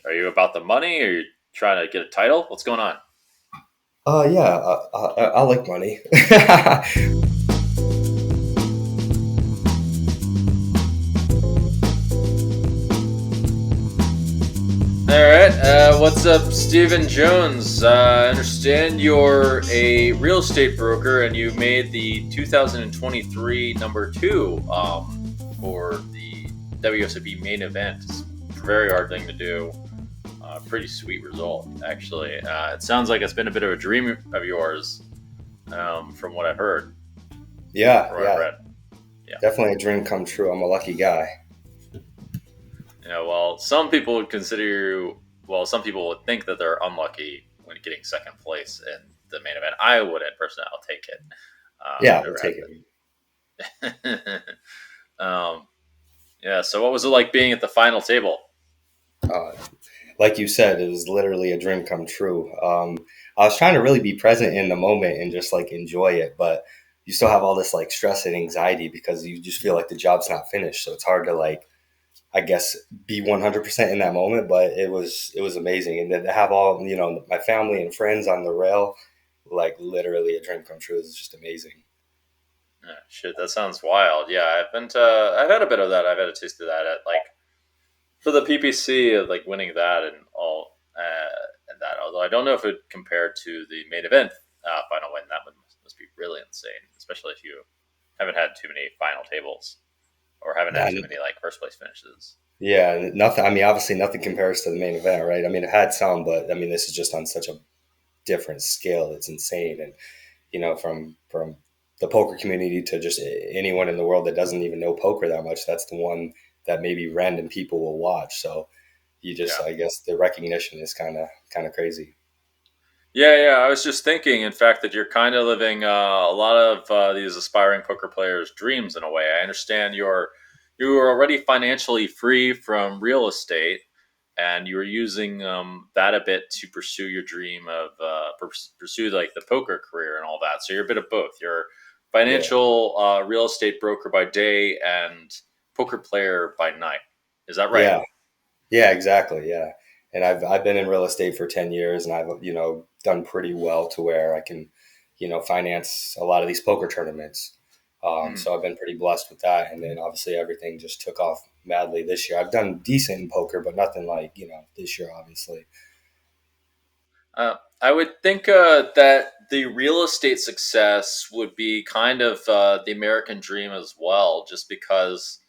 Are you about the money? Or are you trying to get a title? What's going on? Yeah, I like money. All right. What's up, Stephen Jones? I understand you're a real estate broker and you made the 2023 number two for the WSOP Maine Event. It's a very hard thing to do. Pretty sweet result, actually. It sounds like it's been a bit of a dream of yours, from what I've heard, Yeah, from what I've yeah, read. Yeah. definitely a dream come true. I'm a lucky guy. Well, some people would consider you. Well, some people would think that they're unlucky when getting second place in the main event. I wouldn't personally. I'll take it. Yeah, I've we'll never take it. had the. Yeah. So, what was it like being at the final table? Uh, like you said, it was literally a dream come true. I was trying to really be present in the moment and just like enjoy it, but you still have all this like stress and anxiety because you just feel like the job's not finished. So it's hard to like, I guess, be 100% in that moment. But it was amazing, and then to have all my family and friends on the rail, like literally a dream come true. It's just amazing. Shit, that sounds wild. Yeah, I've been to. I've had a bit of that. I've had a taste of that at like for the PPC of like winning that and all and that. Although I don't know if it compared to the main event final win, that one must be really insane, especially if you haven't had too many final tables or haven't had too And many like first place finishes. yeah, nothing. I mean, obviously, nothing compares to the main event, right? I mean, it had some, but I mean, this is just on such a different scale. It's insane, and from the poker community to just anyone in the world that doesn't even know poker that much, that's the one that maybe random people will watch. So you just, Yeah. I guess, the recognition is kind of crazy. Yeah, yeah. I was just thinking, in fact, that you're kind of living a lot of these aspiring poker players' dreams in a way. I understand you are already financially free from real estate, and you're using that a bit to pursue your dream of pursue like the poker career and all that. So you're a bit of both. You're Yeah, financial real estate broker by day and poker player by night. Is that right? yeah, yeah, exactly. Yeah, and I've been in real estate for 10 years, and I've done pretty well to where I can finance a lot of these poker tournaments. Hmm. So I've been pretty blessed with that. And then obviously everything just took off madly this year. I've done decent in poker, but nothing like this year, obviously. I would think that the real estate success would be kind of the American dream as well, just because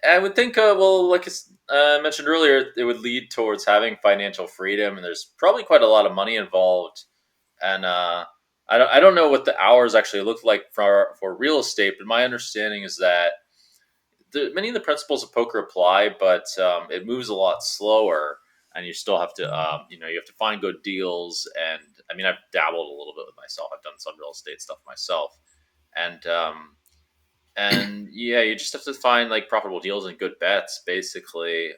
I would think, well, like I mentioned earlier, it would lead towards having financial freedom, and there's probably quite a lot of money involved. And I don't know what the hours actually look like for real estate, but my understanding is that many of the principles of poker apply, but it moves a lot slower, and you still have to, you have to find good deals. And I mean, I've dabbled a little bit with myself. I've done some real estate stuff myself, and yeah, you just have to find like profitable deals and good bets, basically.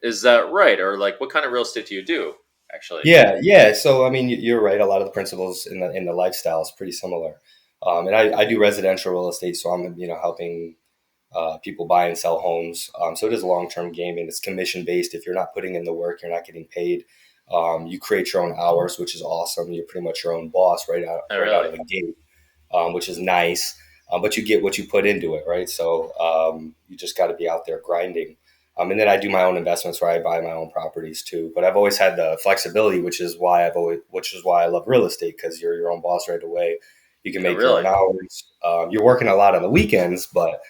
Is that right, or like what kind of real estate do you do, actually? Yeah, yeah. So I mean, you're right. A lot of the principles in the lifestyle is pretty similar. And I do residential real estate, so I'm helping people buy and sell homes. So it is a long term game, and it's commission based. If you're not putting in the work, you're not getting paid. You create your own hours, which is awesome. You're pretty much your own boss Oh, right out really? of the gate, which is nice. But you get what you put into it, right? So you just got to be out there grinding. And then I do my own investments where I buy my own properties too. But I've always had the flexibility, which is why I love real estate because you're your own boss right away. You can Oh, make your really? own hours. You're working a lot on the weekends, but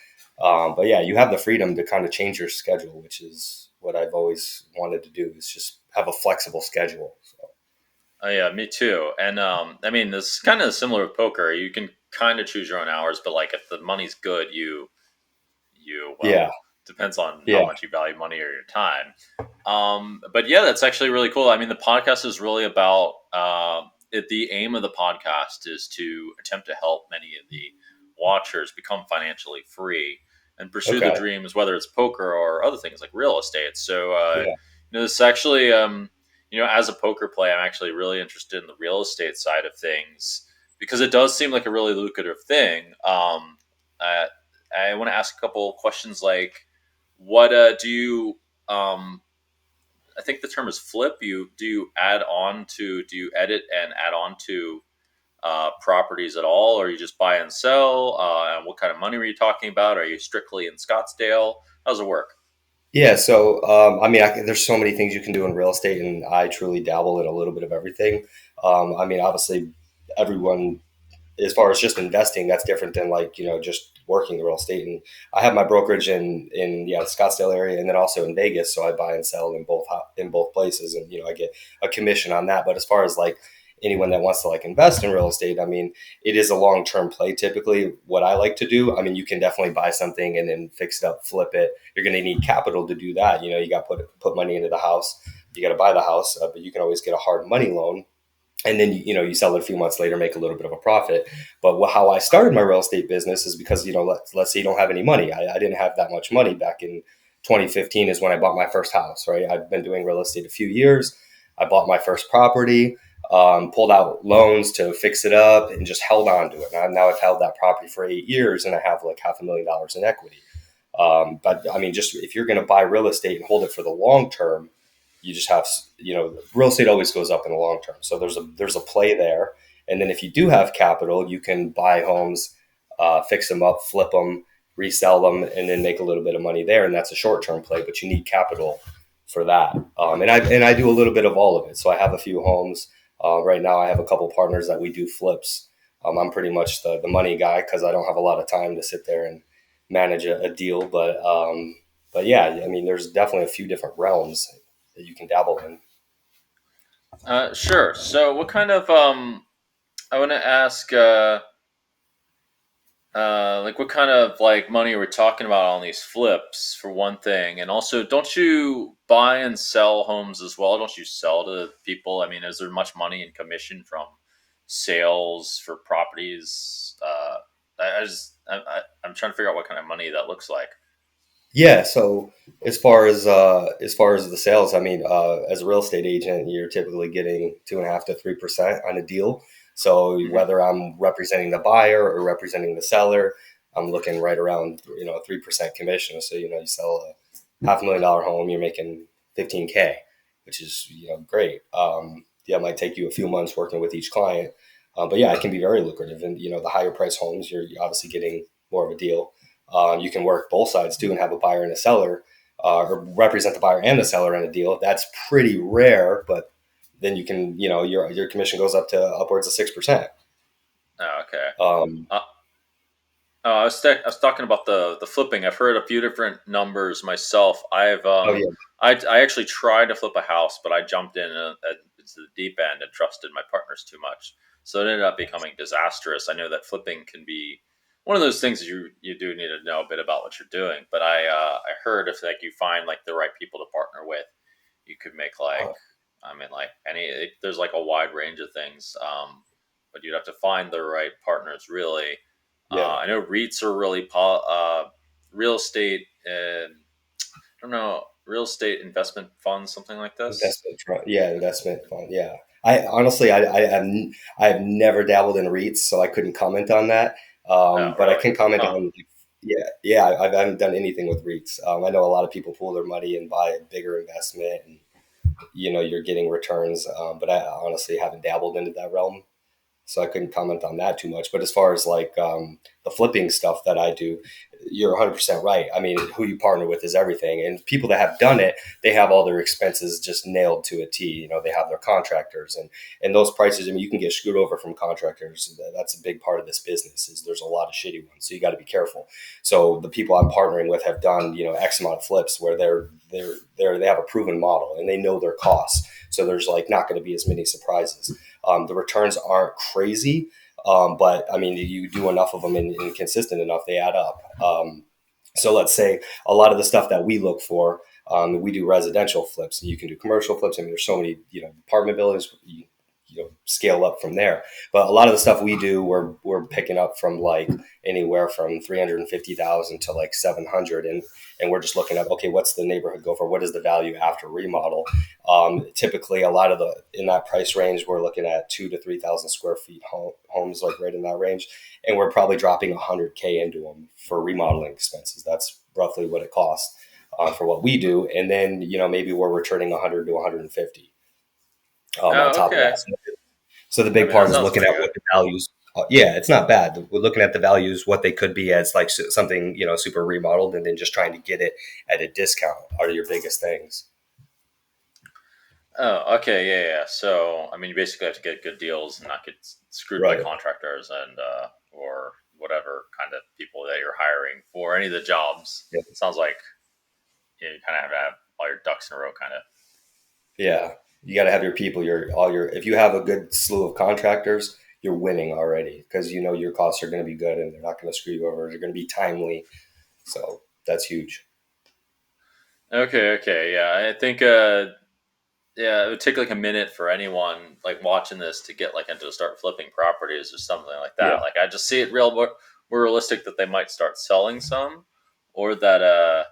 yeah, you have the freedom to kind of change your schedule, which is what I've always wanted to do. Is just have a flexible schedule. So Oh, yeah, me too. And I mean, this is kind of similar with poker. You can kind of choose your own hours, but like if the money's good, well, yeah, depends on how yeah, much you value money or your time. But yeah, that's actually really cool. I mean, the podcast is really about the aim of the podcast is to attempt to help many of the watchers become financially free and pursue the okay, dreams, whether it's poker or other things like real estate. So, yeah, this is actually, as a poker player, I'm actually really interested in the real estate side of things because it does seem like a really lucrative thing. Uh, I want to ask a couple questions like, what do you um, I think the term is flip. Do you edit and add on to properties at all, or you just buy and sell? And what kind of money were you talking about? Are you strictly in Scottsdale? How does it work? Yeah, so I mean, there's so many things you can do in real estate, and I truly dabble in a little bit of everything. I mean, obviously, everyone, as far as just investing, that's different than like just working the real estate. And I have my brokerage in the Scottsdale area, and then also in Vegas, so I buy and sell in both places, and I get a commission on that. But as far as like anyone that wants to like invest in real estate, I mean, it is a long term play. Typically, what I like to do, I mean, you can definitely buy something and then fix it up, flip it. You're going to need capital to do that. You got to put money into the house. You got to buy the house, but you can always get a hard money loan, and then you sell it a few months later, make a little bit of a profit. But how I started my real estate business is because let's say you don't have any money. I didn't have that much money back in 2015 is when I bought my first house. Right, I've been doing real estate a few years. I bought my first property, pulled out loans to fix it up, and just held on to it. Now I've held that property for 8 years, and I have like $500,000 in equity. But I mean, just if you're going to buy real estate and hold it for the long term, you just have, real estate always goes up in the long term. So there's a play there. And then if you do have capital, you can buy homes, fix them up, flip them, resell them, and then make a little bit of money there. And that's a short term play, but you need capital for that. And I do a little bit of all of it. So I have a few homes. Right now, I have a couple partners that we do flips. I'm pretty much the money guy because I don't have a lot of time to sit there and manage a deal. But yeah, I mean, there's definitely a few different realms that you can dabble in. Sure. So, what kind of I want to ask, like, what kind of like money we're talking about on these flips for one thing, and also, don't you buy and sell homes as well? Don't you sell to people? I mean, is there much money in commission from sales for properties? I'm trying to figure out what kind of money that looks like. Yeah. So as far as the sales, I mean, as a real estate agent, you're typically getting 2.5 to 3% on a deal. So Hmm. whether I'm representing the buyer or representing the seller, I'm looking right around 3% commission. So you sell a $500,000 home, you're making 15K, which is great. Yeah, it might take you a few months working with each client, but yeah, it can be very lucrative. And the higher price homes, you're obviously getting more of a deal. You can work both sides too and have a buyer and a seller, or represent the buyer and the seller in a deal. That's pretty rare, but then you can, your commission goes up to upwards of 6%. Oh, okay. Um, Uh, I was talking about the flipping. I've heard a few different numbers myself. oh yeah, I actually tried to flip a house, but I jumped in into the deep end and trusted my partners too much, so it ended up becoming disastrous. I know that flipping can be one of those things you do need to know a bit about what you're doing. But I heard if like you find like the right people to partner with, you could make like, I mean, like there's like a wide range of things. But you'd have to find the right partners really. yeah. I know REITs are really real estate. I don't know, real estate investment funds, something like this. Yeah, investment fund. Yeah, I honestly, I have never dabbled in REITs, so I couldn't comment on that. Oh, But I really? can comment Huh. on, yeah, I haven't done anything with REITs. I know a lot of people pool their money and buy a bigger investment, and you're getting returns. But I honestly haven't dabbled into that realm, so I couldn't comment on that too much. But as far as like the flipping stuff that I do, you're 100% right. I mean, who you partner with is everything. And people that have done it, they have all their expenses just nailed to a T. They have their contractors and those prices. I mean, you can get screwed over from contractors. That's a big part of this business. Is there's a lot of shitty ones, so you got to be careful. So the people I'm partnering with have done X amount of flips where they have a proven model and they know their costs. So there's like not going to be as many surprises. The returns aren't crazy, but I mean, you do enough of them and consistent enough, they add up. So let's say a lot of the stuff that we look for, we do residential flips. You can do commercial flips. I mean, there's so many, apartment buildings. Scale up from there. But a lot of the stuff we do, we're picking up from like anywhere from 350,000 to like 700, and we're just looking at, okay, what's the neighborhood go for? What is the value after remodel? Typically, a lot of the in that price range, we're looking at 2 to 3,000 square feet homes, like right in that range, and we're probably dropping 100K into them for remodeling expenses. That's roughly what it costs. for what we do, and then maybe we're returning 100 to 150 on Oh, top of okay. that. So the I big mean, that part is sounds looking pretty at good. what the values. Yeah, it's not bad. We're looking at the values, what they could be as like something super remodeled, and then just trying to get it at a discount are your biggest things. Oh, okay, yeah, yeah. So, I mean, you basically have to get good deals and not get screwed by Right. contractors and or whatever kind of people that you're hiring for any of the jobs. Yeah. Sounds like you kind of have to have all your ducks in a row, kind of. Yeah. You got to have your people. If you have a good slew of contractors, you're winning already because your costs are going to be good and they're not going to screw you over. They're going to be timely. So that's huge. Okay, okay, yeah. I think yeah, it would take like a minute for anyone like watching this to get like into start flipping properties or something like that. Yeah. Like I just see it more realistic that they might start selling some, or that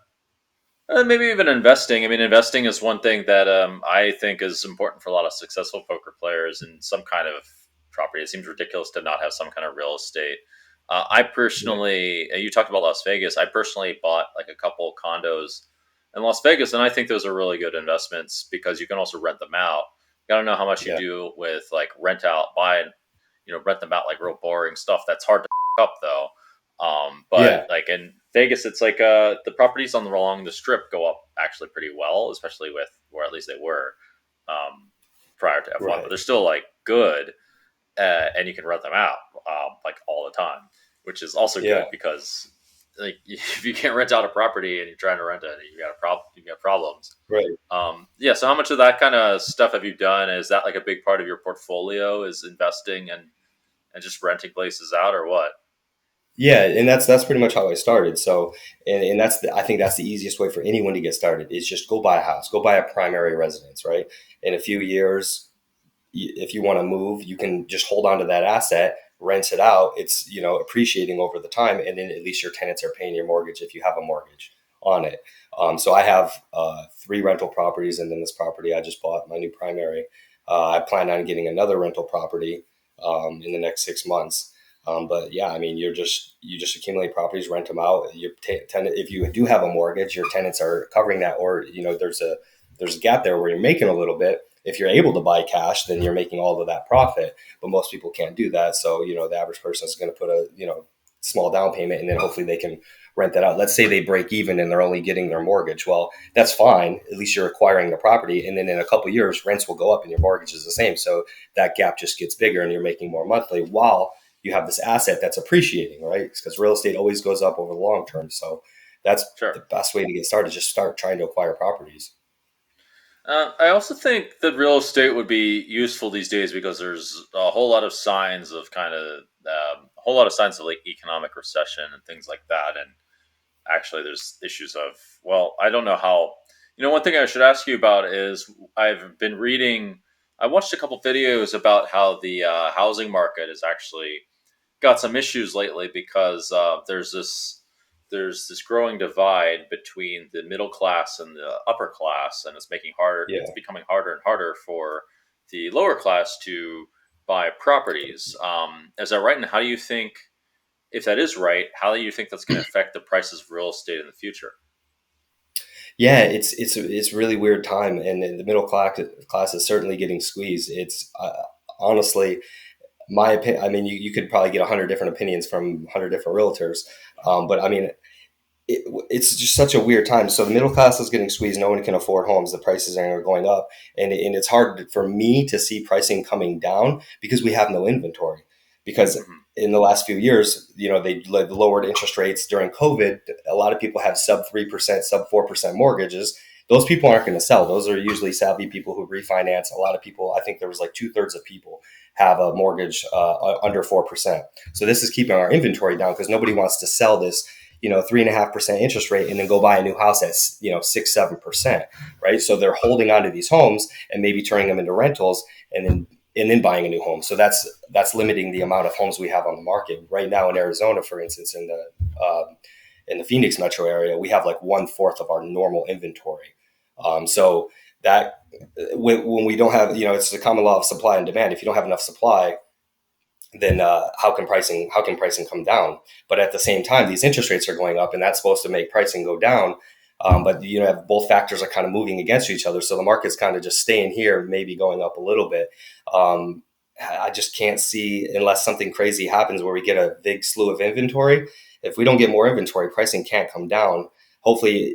maybe even investing. I mean, investing is one thing that I think is important for a lot of successful poker players in some kind of property. It seems ridiculous to not have some kind of real estate. I Yeah. personally, you talked about Las Vegas. I personally bought like a couple condos in Las Vegas, and I think those are really good investments because you can also rent them out. You got to know how much you Yeah. do with like rent out, buy, rent them out like real boring stuff. That's hard to up though. But Yeah. like in Vegas, it's like the properties on the along the strip go up actually pretty well, especially with, or at least they were um, prior to F1. But Right. they're still like good, and you can rent them out like all the time, which is also Yeah. good because like if you can't rent out a property and you're trying to rent it, you got a problem. You got problems. Right. Yeah. So how much of that kind of stuff have you done? Is that like a big part of your portfolio? Is investing and just renting places out, or what? Yeah, and that's pretty much how I started. So, and I think that's the easiest way for anyone to get started is just go buy a house, go buy a primary residence, right? In a few years, if you want to move, you can just hold on to that asset, rent it out. It's appreciating over the time, and then at least your tenants are paying your mortgage if you have a mortgage on it. So I have three rental properties, and then this property I just bought, my new primary. I plan on getting another rental property in the next 6 months. But yeah, I mean, you just accumulate properties, rent them out. Your tenant, if you do have a mortgage, your tenants are covering that, or there's a gap there where you're making a little bit. If you're able to buy cash, then you're making all of that profit. But most people can't do that. So the average person is going to put a small down payment, and then hopefully they can rent that out. Let's say they break even and they're only getting their mortgage. Well, that's fine. At least you're acquiring the property, and then in a couple of years, rents will go up and your mortgage is the same. So that gap just gets bigger, and you're making more monthly while you have this asset that's appreciating, right? Because real estate always goes up over the long term. So that's Sure. the best way to get started. Just start trying to acquire properties. I also think that real estate would be useful these days because there's a whole lot of signs of kind of a whole lot of signs of like economic recession and things like that. And actually, there's issues of, well, I don't know how. One thing I should ask you about is I've been reading. I watched a couple videos about how the housing market is actually got some issues lately because there's this growing divide between the middle class and the upper class, and it's making harder. Yeah. It's becoming harder and harder for the lower class to buy properties. Is that right? And how do you think, if that is right, how do you think that's going to affect the prices of real estate in the future? Yeah, it's really weird time, and the middle class is certainly getting squeezed. It's honestly my opinion. I mean, you could probably get 100 different opinions from 100 different realtors, but I mean, it's just such a weird time. So the middle class is getting squeezed. No one can afford homes. The prices are going up, and it's hard for me to see pricing coming down because we have no inventory. Because Hmm. in the last few years, they lowered interest rates during COVID. A lot of people have sub 3%, sub 4% mortgages. Those people aren't going to sell. Those are usually savvy people who refinance. A lot of people, I think there was like 2/3 of people have a mortgage under 4%. So this is keeping our inventory down because nobody wants to sell this 3.5% interest rate and then go buy a new house at 6-7%, right? So they're holding on to these homes and maybe turning them into rentals and then buying a new home. So that's limiting the amount of homes we have on the market right now in Arizona, for instance, in the Phoenix metro area. We have like 1/4 of our normal inventory. So that when we don't have, it's the common law of supply and demand. If you don't have enough supply, then how can pricing come down? But at the same time, these interest rates are going up, and that's supposed to make pricing go down. But both factors are kind of moving against each other, so the market's kind of just staying here, maybe going up a little bit. Um, I just can't see, unless something crazy happens where we get a big slew of inventory. If we don't get more inventory, pricing can't come down. Hopefully,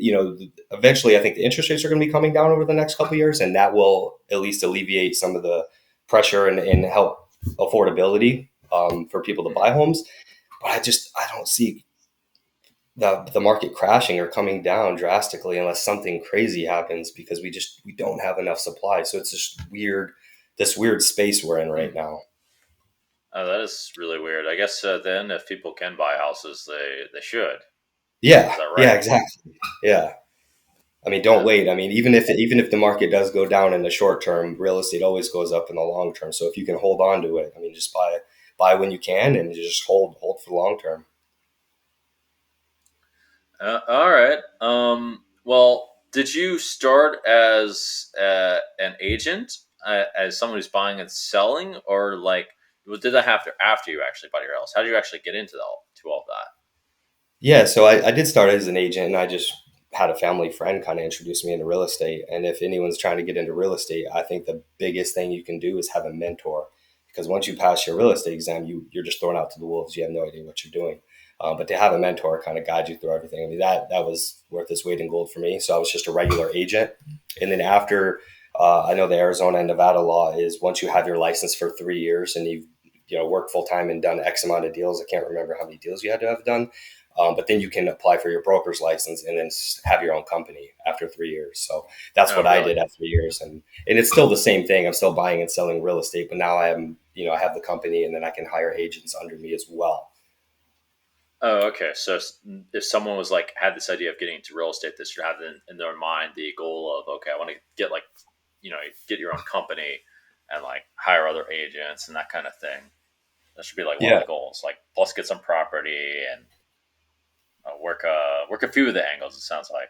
eventually, I think the interest rates are going to be coming down over the next couple of years, and that will at least alleviate some of the pressure and help affordability for people to buy homes. But I don't see the market crashing or coming down drastically unless something crazy happens, because we don't have enough supply. So it's just this weird space we're in right Hmm. now. Oh, that is really weird. I guess then if people can buy houses, they should. Is Yeah, that yeah, right? exactly. Yeah. I mean, don't Uh, wait. I mean, even if the market does go down in the short term, real estate always goes up in the long term. So if you can hold on to it, I mean, just buy when you can and just hold for the long term. all right. Well, did you start as an agent, as someone who's buying and selling, or like did that happen after you actually bought your house? How did you actually get into all that? Yeah, so I did start as an agent, and I just had a family friend kind of introduce me into real estate. And if anyone's trying to get into real estate, I think the biggest thing you can do is have a mentor, because once you pass your real estate exam, you're just thrown out to the wolves. You have no idea what you're doing. But to have a mentor kind of guide you through everything, I mean, that was worth its weight in gold for me. So I was just a regular agent, and then after, I know the Arizona and Nevada law is once you have your license for 3 years and you've worked full time and done X amount of deals. I can't remember how many deals you had to have done, but then you can apply for your broker's license and then have your own company after 3 years. So that's Oh, what I really? did at 3 years, and it's still the same thing. I'm still buying and selling real estate, but now I have the company, and then I can hire agents under me as well. Oh, okay. So if someone was like had this idea of getting into real estate, they should have in their mind the goal of, okay, I want to get like, get your own company and like hire other agents and that kind of thing. That should be like one of Yeah, the goals. Like plus get some property and work a few of the angles. It sounds like.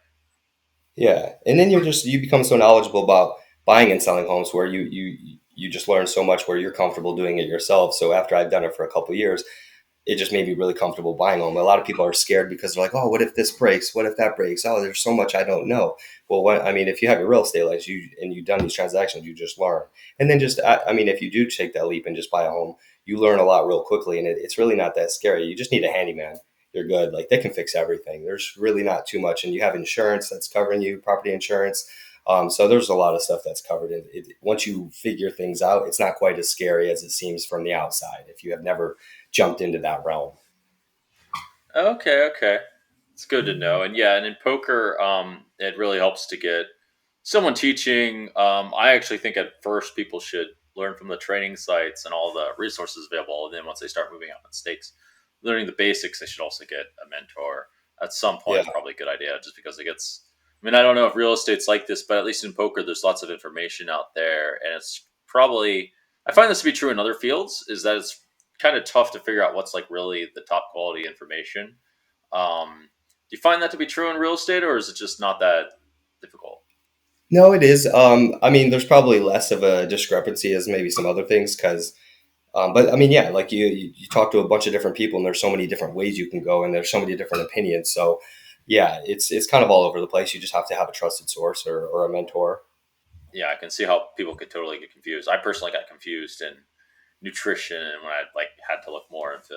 yeah, and then you become so knowledgeable about buying and selling homes where you just learn so much where you're comfortable doing it yourself. So after I've done it for a couple of years, it just made me really comfortable buying them. A lot of people are scared because they're like, "Oh, what if this breaks? What if that breaks? Oh, there's so much I don't know." Well, if you have your real estate license, and you've done these transactions, you just learn. And then if you do take that leap and just buy a home, you learn a lot real quickly, and it's really not that scary. You just need a handyman. You're good. Like, they can fix everything. There's really not too much, and you have insurance that's covering you, property insurance. So there's a lot of stuff that's covered. Once you figure things out, it's not quite as scary as it seems from the outside if you have never jumped into that realm. Okay, okay. It's good to know. And yeah, and in poker, it really helps to get someone teaching. I actually think at first people should learn from the training sites and all the resources available. And then once they start moving out in stakes, learning the basics, they should also get a mentor at some point. Yeah. It's probably a good idea just because it gets. I mean, I don't know if real estate's like this, but at least in poker, there's lots of information out there, and it's probably. I find this to be true in other fields. Is that it's kind of tough to figure out what's like really the top quality information. Do you find that to be true in real estate, or is it just not that difficult? No, it is. There's probably less of a discrepancy as maybe some other things, because, but I mean, yeah, like you talk to a bunch of different people, and there's so many different ways you can go, and there's so many different opinions. So, yeah, it's kind of all over the place. You just have to have a trusted source or a mentor. Yeah, I can see how people could totally get confused. I personally got confused in nutrition, and when I like had to look more into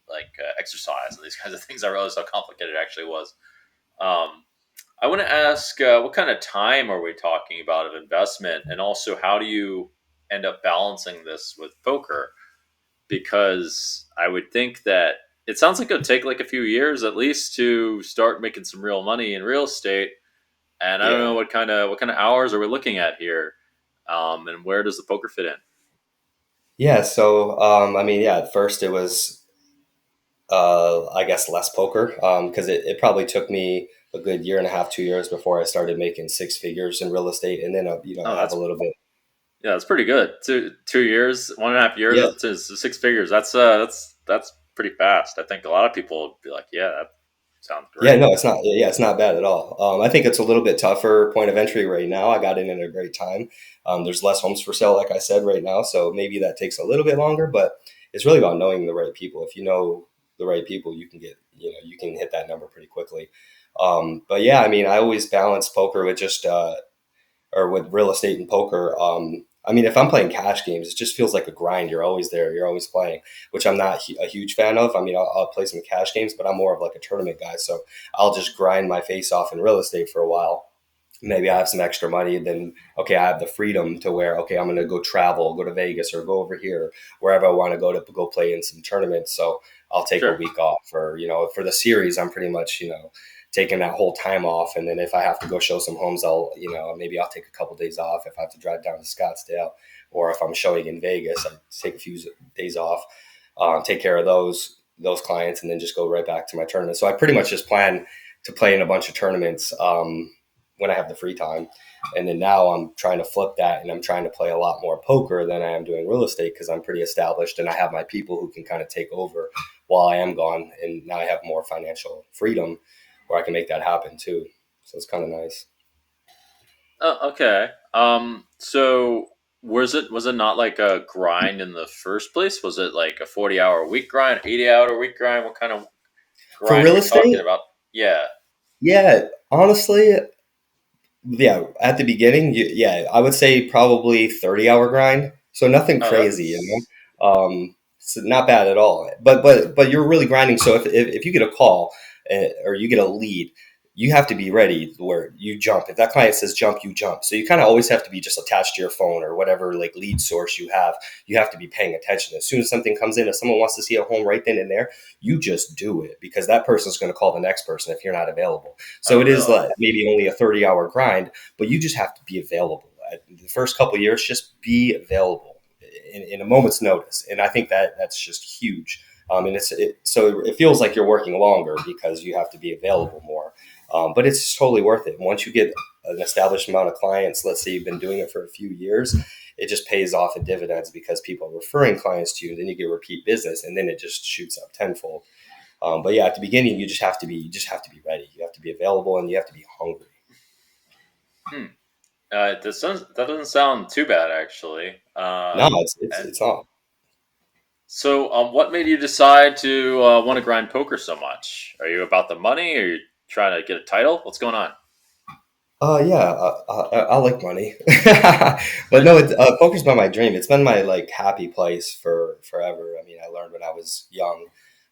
like exercise and these kinds of things, I realized how complicated it actually was. Um, I want to ask, what kind of time are we talking about of investment, and also how do you end up balancing this with poker? Because I would think that it sounds like it would take like a few years at least to start making some real money in real estate. And I don't Yeah, know what kind of hours are we looking at here, and where does the poker fit in? yeah. So, yeah, at first it was, I guess, less poker, because it probably took me a good year and a half, 2 years before I started making six figures in real estate, and then Oh, have a little bit. that's pretty good. 2 years, 1.5 years Yeah, up to six figures. That's pretty fast. I think a lot of people would be like, yeah, that sounds yeah, great. no, it's not. Yeah, it's not bad at all. I think it's a little bit tougher point of entry right now. I got in at a great time. There's less homes for sale, like I said, right now, so maybe that takes a little bit longer. But it's really about knowing the right people. If you know the right people, you can hit that number pretty quickly. But yeah, I mean, I always balance poker with just or with real estate and poker. I mean, if I'm playing cash games, it just feels like a grind. You're always there. You're always playing, which I'm not a huge fan of. I mean, I'll play some cash games, but I'm more of like a tournament guy. So I'll just grind my face off in real estate for a while. Maybe I have some extra money, then okay, I have the freedom to where okay, I'm going to go travel, go to Vegas, or go over here wherever I want to go play in some tournaments. So I'll take a Sure. week off, or for the series, I'm pretty much taking that whole time off. And then if I have to go show some homes, I'll maybe I'll take a couple days off if I have to drive down to Scottsdale, or if I'm showing in Vegas, I take a few days off, take care of those clients, and then just go right back to my tournament. So I pretty much just plan to play in a bunch of tournaments. When I have the free time. And then now I'm trying to flip that and I'm trying to play a lot more poker than I am doing real estate because I'm pretty established and I have my people who can kind of take over while I am gone. And now I have more financial freedom where I can make that happen too. So it's kind of nice. Oh, okay. So was it not like a grind in the first place? Was it like a 40-hour week grind, 80-hour week grind? What kind of For grind are real we talking estate, about? Yeah. yeah, honestly, yeah, at the beginning, yeah, I would say probably 30-hour grind. So nothing Oh, crazy, that's so not bad at all. But you're really grinding. So if you get a call or you get a lead, you have to be ready where you jump. If that client says jump, you jump. So you kind of always have to be just attached to your phone or whatever like lead source you have. You have to be paying attention. As soon as something comes in, if someone wants to see a home right then and there, you just do it because that person's going to call the next person if you're not available. So oh it is really? like maybe only a 30-hour grind, but you just have to be available. The first couple of years, just be available in a moment's notice, and I think that's just huge. And so it feels like you're working longer because you have to be available more, but it's totally worth it. Once you get an established amount of clients, let's say you've been doing it for a few years, it just pays off in dividends because people are referring clients to you, and then you get repeat business, and then it just shoots up tenfold. But yeah, at the beginning, you just have to be ready. You have to be available, and you have to be hungry. Hmm. That doesn't sound too bad actually. No, it's And it's not. so, what made you decide to want to grind poker so much? Are you about the money? Are you trying to get a title? What's going on? Yeah, I like money, but no, poker's been my dream. It's been my like happy place for forever. I mean, I learned when I was young,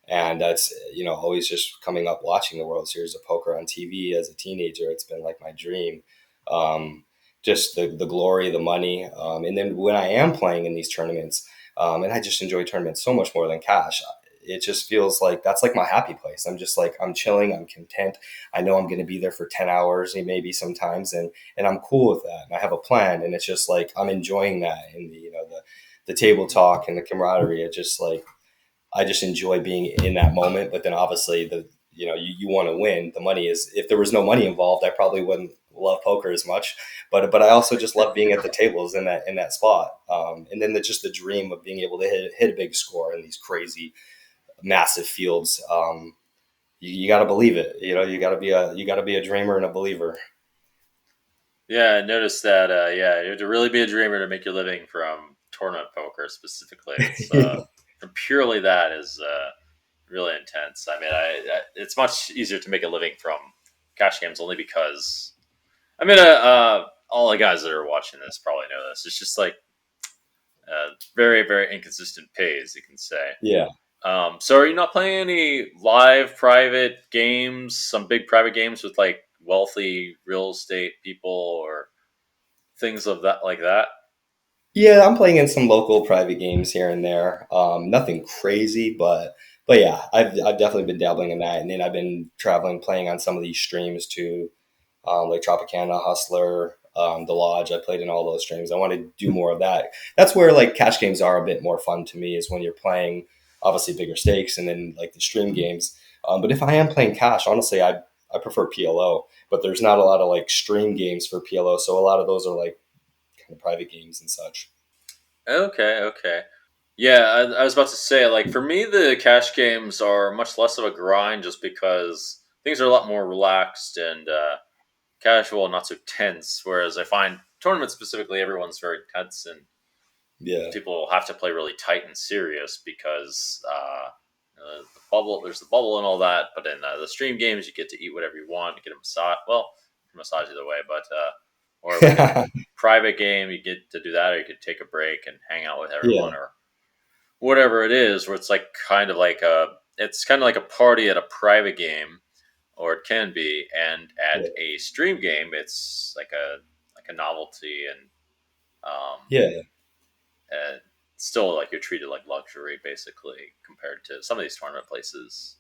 and that's always just coming up watching the World Series of Poker on TV as a teenager. It's been like my dream, um, just the glory, the money, and then when I am playing in these tournaments, and I just enjoy tournaments so much more than cash. It just feels like that's like my happy place. I'm just like I'm chilling, I'm content. I know I'm going to be there for 10 hours, maybe sometimes, and I'm cool with that. And I have a plan, and it's just like I'm enjoying that, and the table talk and the camaraderie. It just like I just enjoy being in that moment. But then obviously you want to win. The money is if there was no money involved, I probably wouldn't love poker as much. But I also just love being at the tables in that spot. And then just the dream of being able to hit a big score in these crazy massive fields. You got to believe it. You got to be a dreamer and a believer. Yeah, I noticed that. Yeah, you have to really be a dreamer to make your living from tournament poker specifically. It's from purely that is really intense. I mean, it's much easier to make a living from cash games only because I mean, all the guys that are watching this probably know this. It's just like very, very inconsistent pays, you can say. Yeah. So are you not playing any live private games, some big private games with like wealthy real estate people or things of that like that? Yeah, I'm playing in some local private games here and there. Nothing crazy, but yeah, I've definitely been dabbling in that, and then I've been traveling, playing on some of these streams too, like Tropicana, Hustler, The Lodge. I played in all those streams. I want to do more of that. That's where like cash games are a bit more fun to me, is when you're playing obviously bigger stakes, and then like the stream games. But if I am playing cash, honestly, I prefer PLO. But there's not a lot of like stream games for PLO, so a lot of those are like kind of private games and such. Okay, okay. Yeah, I was about to say, like, for me, the cash games are much less of a grind just because things are a lot more relaxed and casual and not so tense. Whereas I find tournaments specifically, everyone's very tense and Yeah. people have to play really tight and serious because The bubble, there's the bubble and all that, but in the stream games, you get to eat whatever you want. You get a massage. Well, massage either way, but or like a private game, you get to do that, or you could take a break and hang out with Yeah, everyone, or whatever it is. Where it's like it's kind of like a party at a private game, or it can be, and at yeah, a stream game, it's like a novelty um, yeah. and still like you're treated like luxury basically compared to some of these tournament places.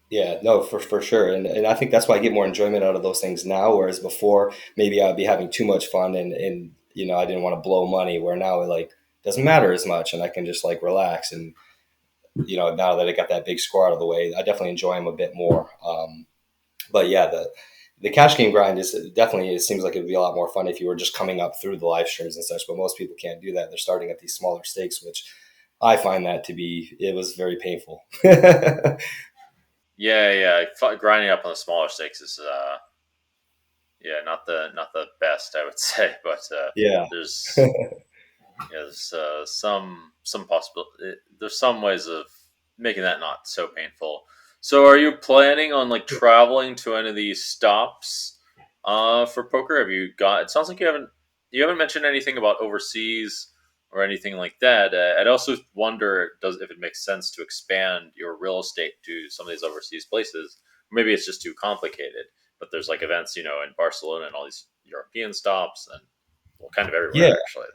Yeah, no, for sure, and I think that's why I get more enjoyment out of those things now. Whereas before, maybe I'd be having too much fun, and I didn't want to blow money. Where now it like doesn't matter as much, and I can just like relax. And now that I got that big score out of the way, I definitely enjoy them a bit more. But yeah, the cash game grind is definitely. It seems like it'd be a lot more fun if you were just coming up through the live streams and such. But most people can't do that. They're starting at these smaller stakes, which I find that to be it was very painful. Yeah, yeah, grinding up on the smaller stakes is yeah, not the best I would say, but Yeah. there's is some possible. There's some ways of making that not so painful. So, are you planning on like traveling to any of these stops for poker? Have you got? It sounds like you haven't mentioned anything about overseas or anything like that. I'd also wonder does if it makes sense to expand your real estate to some of these overseas places. Maybe it's just too complicated. But there's like events, in Barcelona and all these European stops, and well, kind of Yeah. everywhere actually.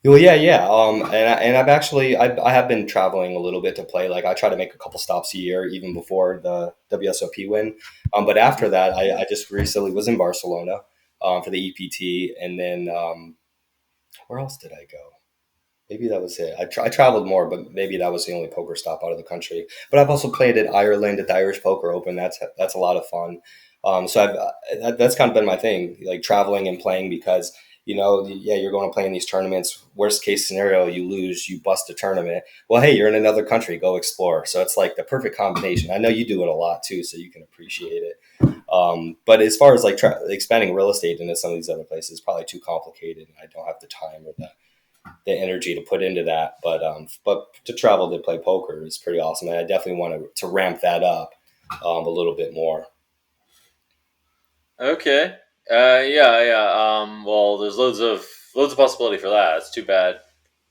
Well, yeah, yeah. And I've actually I have been traveling a little bit to play. Like I try to make a couple stops a year, even before the WSOP win. But after that, I just recently was in Barcelona for the EPT, and then where else did I go? Maybe that was it. I traveled more, but maybe that was the only poker stop out of the country. But I've also played in Ireland at the Irish Poker Open. That's a lot of fun. So that's kind of been my thing, like traveling and playing because yeah, you're going to play in these tournaments. Worst case scenario, you lose, you bust a tournament. Well, hey, you're in another country, go explore. So it's like the perfect combination. I know you do it a lot too, so you can appreciate it. But as far as like expanding real estate into some of these other places, probably too complicated. I don't have the time or the energy to put into that. But to travel to play poker is pretty awesome, and I definitely want to ramp that up a little bit more. Okay. Yeah, yeah. Well, there's loads of possibility for that. It's too bad.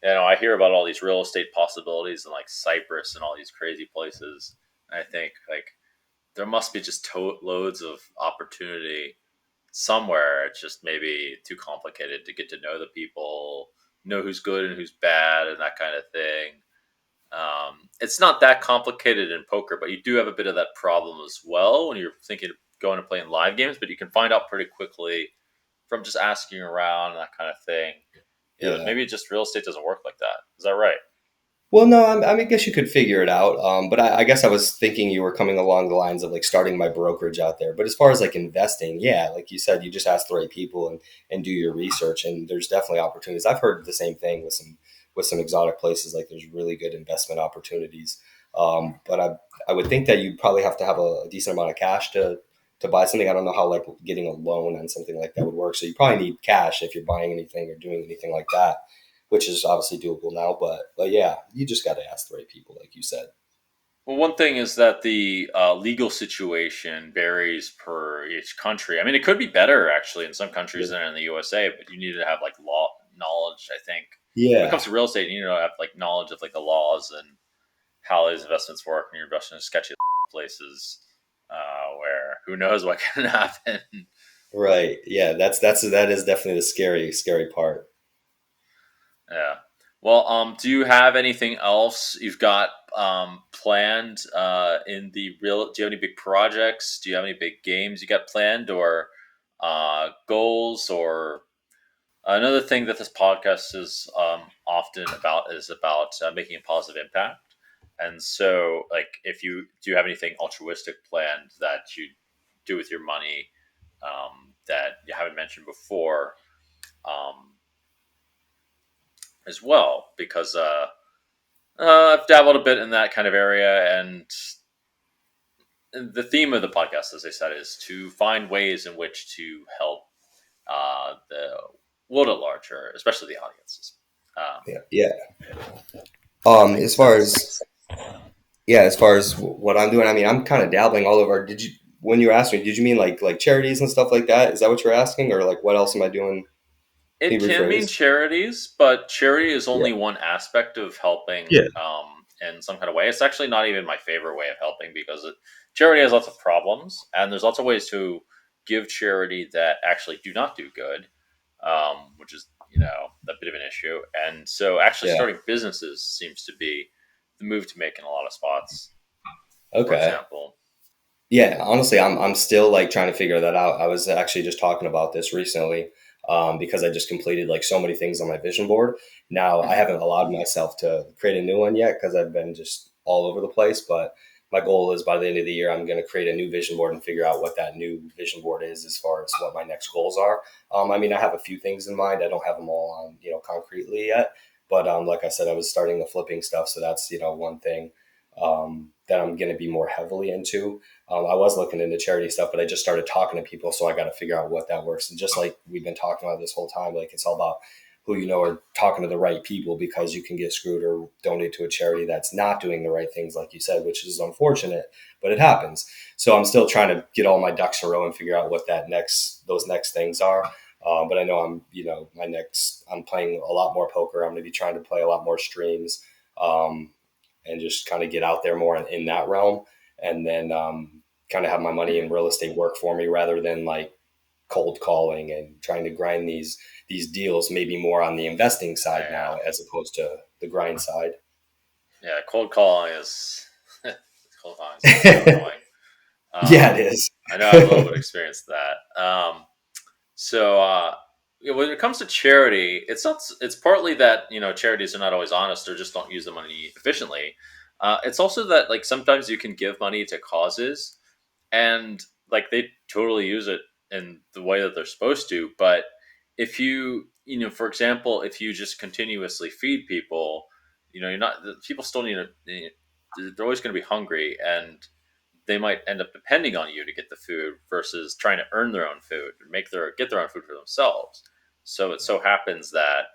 I hear about all these real estate possibilities in like Cyprus and all these crazy places. And I think like there must be just loads of opportunity somewhere. It's just maybe too complicated to get to know the people, know who's good and who's bad, and that kind of thing. It's not that complicated in poker, but you do have a bit of that problem as well when you're thinking of going to play in live games. But you can find out pretty quickly from just asking around and that kind of thing. Yeah. Maybe just real estate doesn't work like that. Is that right? Well, no, I mean, I guess you could figure it out. But I guess I was thinking you were coming along the lines of like starting my brokerage out there. But as far as like investing, yeah, like you said, you just ask the right people and do your research. And there's definitely opportunities. I've heard the same thing with some exotic places. Like there's really good investment opportunities. But I would think that you probably have to have a decent amount of cash to buy something. I don't know how like getting a loan on something like that would work. So you probably need cash if you're buying anything or doing anything like that, which is obviously doable now. But yeah, you just got to ask the right people, like you said. Well, one thing is that the legal situation varies per each country. I mean, it could be better actually in some countries Yeah, than in the USA, but you need to have like law knowledge. I think when it yeah, comes to real estate, you need to have like knowledge of like the laws and how these investments work when you're investing in sketchy places where who knows what can happen. right. Yeah, that is definitely the scary part. Yeah. Well, do you have anything else you've got planned in the real? Do you have any big projects? Do you have any big games you got planned, or goals? Or another thing that this podcast is often about is about making a positive impact. And so, like, if you do you have anything altruistic planned that you do with your money that you haven't mentioned before? Um, as well, because I've dabbled a bit in that kind of area, and the theme of the podcast, as I said, is to find ways in which to help the world at large, or especially the audiences, Yeah, yeah. make As far sense. as yeah, as far as what I'm doing, I mean, I'm kind of dabbling all over. Did you, when you asked me, did you mean like charities and stuff like that? Is that what you're asking, or like what else am I doing? Can It you can mean rephrase? charities, but charity is Yeah. only one aspect of helping Yeah. in some kind of way. It's actually not even my favorite way of helping because charity has lots of problems, and there's lots of ways to give charity that actually do not do good, which is a bit of an issue. And so, actually, Yeah. starting businesses seems to be the move to make in a lot of spots. For Okay. example, Yeah, honestly, I'm still like trying to figure that out. I was actually just talking about this recently, because I just completed like so many things on my vision board. Now I hmm haven't allowed myself to create a new one yet because I've been just all over the place. But my goal is by the end of the year, I'm going to create a new vision board and figure out what that new vision board is as far as what my next goals are. I mean, I have a few things in mind. I don't have them all on concretely yet, but like I said, I was starting the flipping stuff, so that's one thing that I'm going to be more heavily into. I was looking into charity stuff, but I just started talking to people, so I got to figure out what that works. And just like we've been talking about this whole time, like it's all about who are talking to the right people, because you can get screwed or donate to a charity that's not doing the right things, like you said, which is unfortunate, but it happens. So I'm still trying to get all my ducks in a row and figure out what those next things are. But I know I'm playing a lot more poker. I'm going to be trying to play a lot more streams, and just kind of get out there more in that realm. And then kind of have my money in real estate work for me rather than like cold calling and trying to grind these deals, maybe more on the investing side yeah, now as opposed to the grind side. yeah, cold calling is cold calling is so annoying. Yeah, it Um, is. I know I have a little bit of experience with that. So when it comes to charity, it's partly that charities are not always honest or just don't use the money efficiently. It's also that like sometimes you can give money to causes and like they totally use it in the way that they're supposed to. But if for example, if you just continuously feed people, you're not people still need to. They're always going to be hungry and they might end up depending on you to get the food versus trying to earn their own food and get their own food for themselves. So it so happens that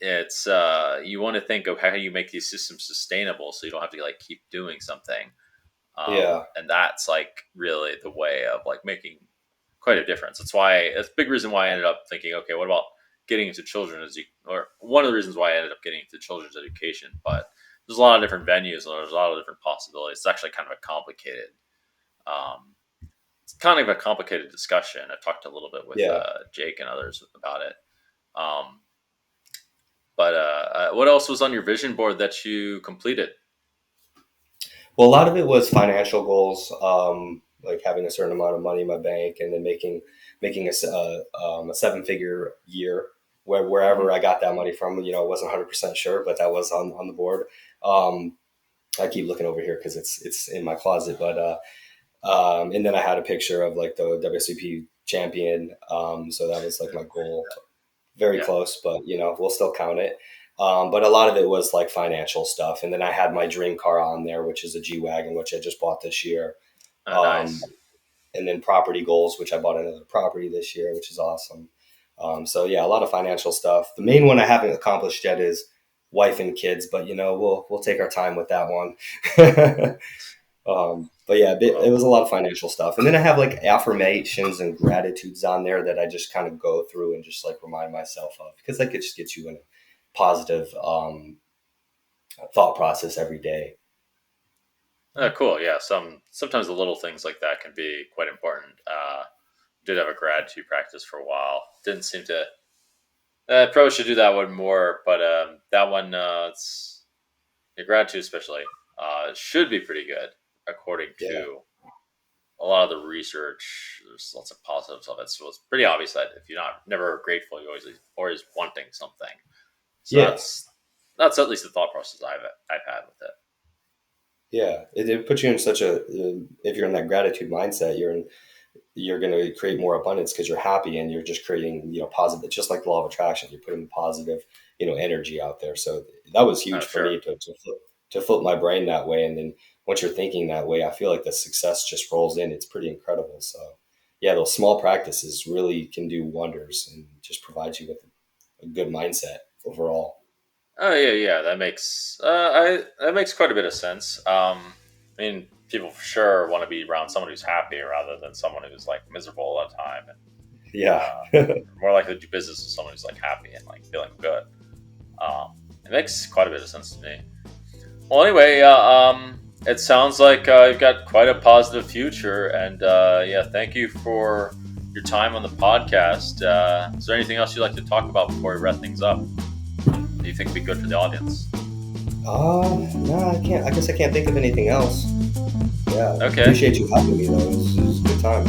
it's you want to think of how you make these systems sustainable so you don't have to like keep doing something. Yeah, And that's like really the way of like making quite a difference. That's why it's a big reason why I ended up thinking, okay, what about getting into or one of the reasons why I ended up getting into children's education. But there's a lot of different venues and there's a lot of different possibilities. It's actually kind of a um, complicated discussion. I've talked a little bit with yeah. Jake and others about it. Um, but what else was on your vision board that you completed? Well, a lot of it was financial goals, like having a certain amount of money in my bank, and then making a 7 figure year, wherever hmm I got that money from. I wasn't 100% sure, but that was on the board. Um, I keep looking over here because it's in my closet. But and then I had a picture of like the WSOP champion. So that was like my goal. Very Yeah. close, but we'll still count it. But a lot of it was like financial stuff, and then I had my dream car on there, which is a G wagon, which I just bought this year. Um, Nice. and then property goals, which I bought another property this year, which is awesome. So yeah, a lot of financial stuff. The main one I haven't accomplished yet is wife and kids, but we'll take our time with that one. But yeah, it Well, was a lot of financial stuff. And then I have like affirmations and gratitudes on there that I just kind of go through and just like remind myself of, because that just gets you in a positive thought process every day. cool. Yeah. Sometimes the little things like that can be quite important. Did have a gratitude practice for a while. Didn't seem to. I probably should do that one more, but that one, it's the gratitude especially, should be pretty good according Yeah. to a lot of the research. There's lots of positives of it, so it's pretty obvious that if you're not never grateful, you're always wanting something. So Yeah. that's at least the thought process I've had with it. Yeah. It puts you in such a, if you're in that gratitude mindset, you're going to create more abundance because you're happy and you're just creating, positive, just like the law of attraction, you're putting positive, energy out there. So that was Oh, huge for sure. me to flip my brain that way. And then once you're thinking that way, I feel like the success just rolls in. It's pretty incredible. So yeah, those small practices really can do wonders and just provide you with a good mindset overall. Oh yeah, yeah. That makes that makes quite a bit of sense. I mean, people for sure want to be around someone who's happy rather than someone who's like miserable all the time. And Yeah. more likely to do business with someone who's like happy and like feeling good. It makes quite a bit of sense to me. Well, anyway, it sounds like you've got quite a positive future, and yeah, thank you for your time on the podcast. Is there anything else you'd like to talk about before we wrap things up? Do you think would be good for the audience? No, I can't. I guess I can't think of anything else. Yeah. Okay. Appreciate you having me though. It was a good time.